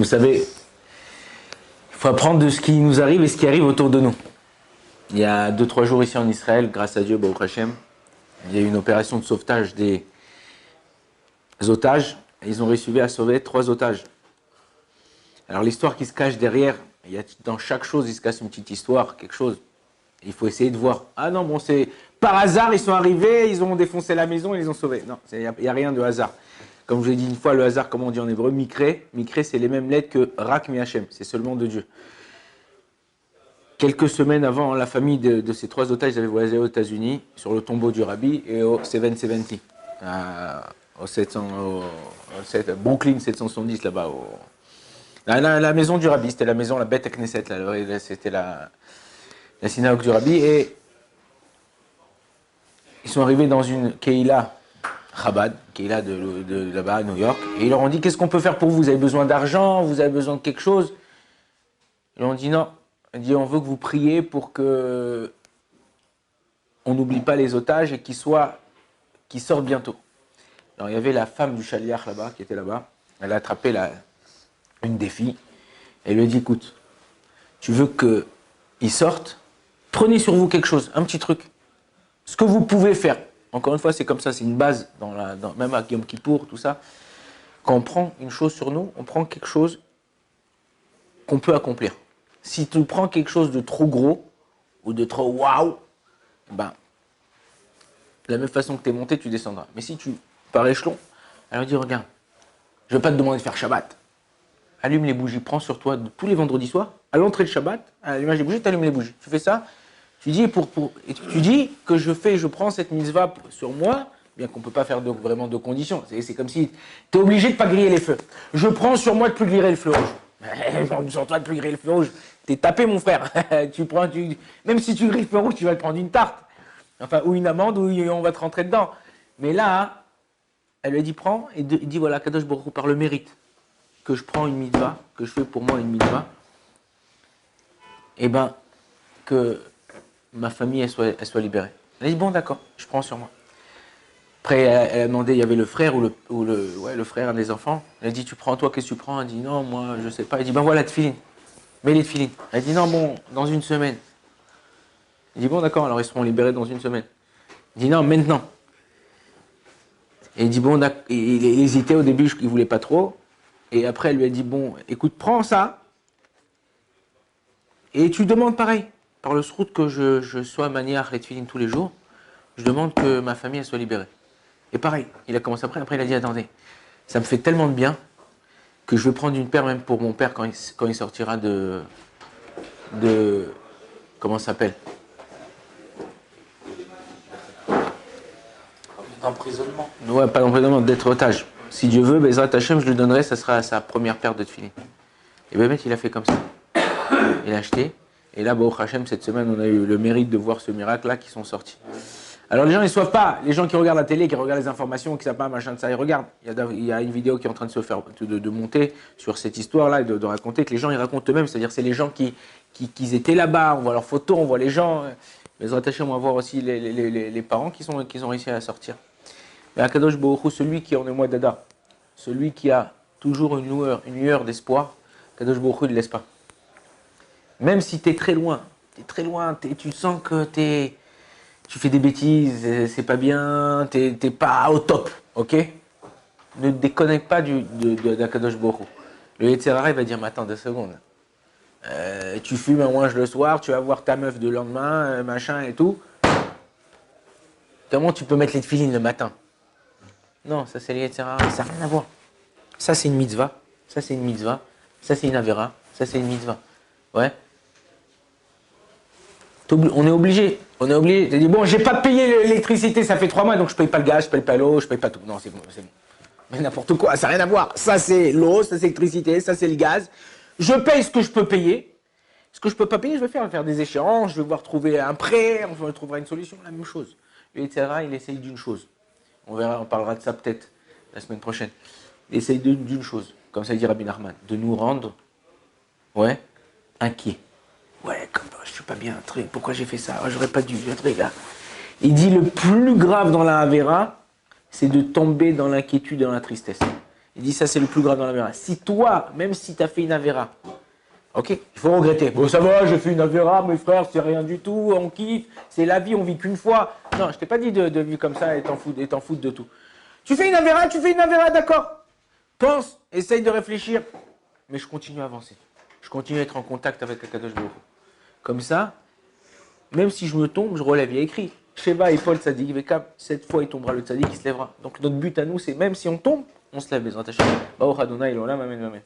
savez, il faut apprendre de ce qui nous arrive et ce qui arrive autour de nous. Il y a 2-3 jours ici en Israël, grâce à Dieu, Baruch Hashem, il y a eu une opération de sauvetage des otages. Et ils ont réussi à sauver 3 otages. Alors l'histoire qui se cache derrière, dans chaque chose, il se cache une petite histoire, quelque chose. Il faut essayer de voir. Ah non, bon, c'est par hasard, ils sont arrivés, ils ont défoncé la maison et ils les ont sauvés. Non, il n'y a rien de hasard. Comme je vous l'ai dit une fois, le hasard, comment on dit en hébreu, Mikré. Mikré, c'est les mêmes lettres que Rak Mi Hashem. C'est seulement de Dieu. Quelques semaines avant, la famille de ces 3 otages avait voyagé aux États-Unis, sur le tombeau du Rabbi et au 770. Brooklyn 770, là-bas. La maison du Rabbi, c'était la maison, la Beth Knesset, c'était la synagogue du Rabbi. Et ils sont arrivés dans une Keila Chabad, Keila de là-bas à New York, et ils leur ont dit, qu'est-ce qu'on peut faire pour vous? Vous avez besoin d'argent? Vous avez besoin de quelque chose? Ils leur ont dit non. Ils ont dit, on veut que vous priez pour que on n'oublie pas les otages et qu'ils sortent bientôt. Alors il y avait la femme du chaliach là-bas, qui était là-bas. Elle a attrapé une des filles. Elle lui a dit, écoute, tu veux qu'ils sortent? Prenez sur vous quelque chose, un petit truc. Ce que vous pouvez faire. Encore une fois, c'est comme ça, c'est une base, même à Yom Kippour, tout ça. Quand on prend une chose sur nous, on prend quelque chose qu'on peut accomplir. Si tu prends quelque chose de trop gros ou de trop waouh, ben, de la même façon que tu es monté, tu descendras. Mais si tu, par échelon, elle dit, regarde, je ne vais pas te demander de faire Shabbat. Allume les bougies, prends sur toi tous les vendredis soirs, à l'entrée de Shabbat, à l'allumage des bougies, tu allumes les bougies. Tu fais ça, tu dis, tu dis que je prends cette mitzvah sur moi, bien qu'on ne peut pas faire vraiment de conditions. C'est comme si tu es obligé de ne pas griller les feux. Je prends sur moi de ne plus griller le feu rouge. Sur toi de ne plus griller le feu rouge. T'es tapé, mon frère. Même si tu grilles le feu rouge, tu vas te prendre une tarte. Enfin, ou une amende, ou on va te rentrer dedans. Mais là, elle lui a dit, prends, et dit, voilà, Kadosh Baruch Hu, par le mérite, que je prends une mitzvah, que je fais pour moi une mitzvah, et ben, que ma famille, elle soit libérée. Elle a dit, bon, d'accord, je prends sur moi. Après, elle a demandé, il y avait le frère le frère, un des enfants. Elle a dit, tu prends toi, qu'est-ce que tu prends? Elle a dit, non, moi, je sais pas. Elle a dit, ben voilà, tefilin. Mets les tefilin. Elle a dit, non, bon, dans une semaine. Il dit, bon, d'accord, alors ils seront libérés dans une semaine. Il dit, non, maintenant. Et il dit, bon, il hésitait au début, il ne voulait pas trop. Et après, elle lui a dit, bon, écoute, prends ça. Et tu demandes pareil. Par le srout que je sois manière les tefilin tous les jours, je demande que ma famille elle soit libérée. Et pareil, il a commencé après il a dit, attendez, ça me fait tellement de bien que je vais prendre une paire même pour mon père quand il sortira de comment ça s'appelle? D'emprisonnement. Ouais, pas d'emprisonnement, d'être otage. Si Dieu veut, Bezrat Hashem, je lui donnerai, ça sera sa première paire de tefilin. Et Bémet, il a fait comme ça. Il a acheté. Et là, Baruch Hashem, cette semaine, on a eu le mérite de voir ce miracle-là qui sont sortis. Alors les gens, ils ne savent pas. Les gens qui regardent la télé, qui regardent les informations, qui ne savent pas, machin de ça, ils regardent. Il y a une vidéo qui est en train de se faire, de monter sur cette histoire-là et de raconter que les gens, ils racontent eux-mêmes. C'est-à-dire c'est les gens qui étaient là-bas, on voit leurs photos, on voit les gens. Mais attachés, on va voir aussi les parents qui ont réussi à sortir. Mais Akadosh Baruch Hu, celui qui est en émoi d'Ada, celui qui a toujours une lueur d'espoir, Akadosh Baruch Hu, il ne laisse pas. Même si tu es très loin, tu sens que tu fais des bêtises, c'est pas bien, t'es pas au top, ok? Ne te déconnecte pas d'Akadosh Baruch Hu. Le Yetzer Hara, il va dire, mais attends 2 secondes. Tu fumes un ouinge le soir, tu vas voir ta meuf de lendemain, machin et tout. Comment tu peux mettre les tefilines le matin? Non, ça c'est le Yetzer Hara, ça n'a rien à voir. Ça c'est une mitzvah, ça c'est une mitzvah, ça c'est une avera, ça c'est une mitzvah. Ouais. On est obligé. Tu dis, bon, j'ai pas payé l'électricité, ça fait 3 mois, donc je paye pas le gaz, je paye pas l'eau, je paye pas tout. Non, c'est bon. Mais n'importe quoi, ça n'a rien à voir. Ça c'est l'eau, ça c'est l'électricité, ça c'est le gaz. Je paye ce que je peux payer. Ce que je peux pas payer, je vais faire des échéances, je vais devoir trouver un prêt, on trouvera une solution, la même chose. Le etc. il essaye d'une chose. On verra, on parlera de ça peut-être la semaine prochaine. Il essaye d'une chose, comme ça dit Rabbi Nachman, de nous rendre, inquiets. Ouais, comme je suis pas bien, pourquoi j'ai fait ça? J'aurais pas dû, là. Il dit le plus grave dans la Havera, c'est de tomber dans l'inquiétude et dans la tristesse. Il dit ça c'est le plus grave dans la Avera. Si toi, même si tu as fait une Avera, ok, il faut regretter. Bon ça va, j'ai fait une Avera, mes frères, c'est rien du tout, on kiffe, c'est la vie, on vit qu'une fois. Non, je t'ai pas dit de vivre comme ça et t'en foutre de tout. Tu fais une Avera, d'accord. Pense, essaye de réfléchir, mais je continue à avancer. Je continue à être en contact avec Akadosh Baruch Hu. Comme ça, même si je me tombe, je relève. Il y a écrit Sheva et Paul Tzadik Vekam. Cette fois, il tombera le Tzadik, il se lèvera. Donc notre but à nous, c'est même si on tombe, on se lève. Bezrat Hashem. Baruch Adonai, Olam, Amen, Amen.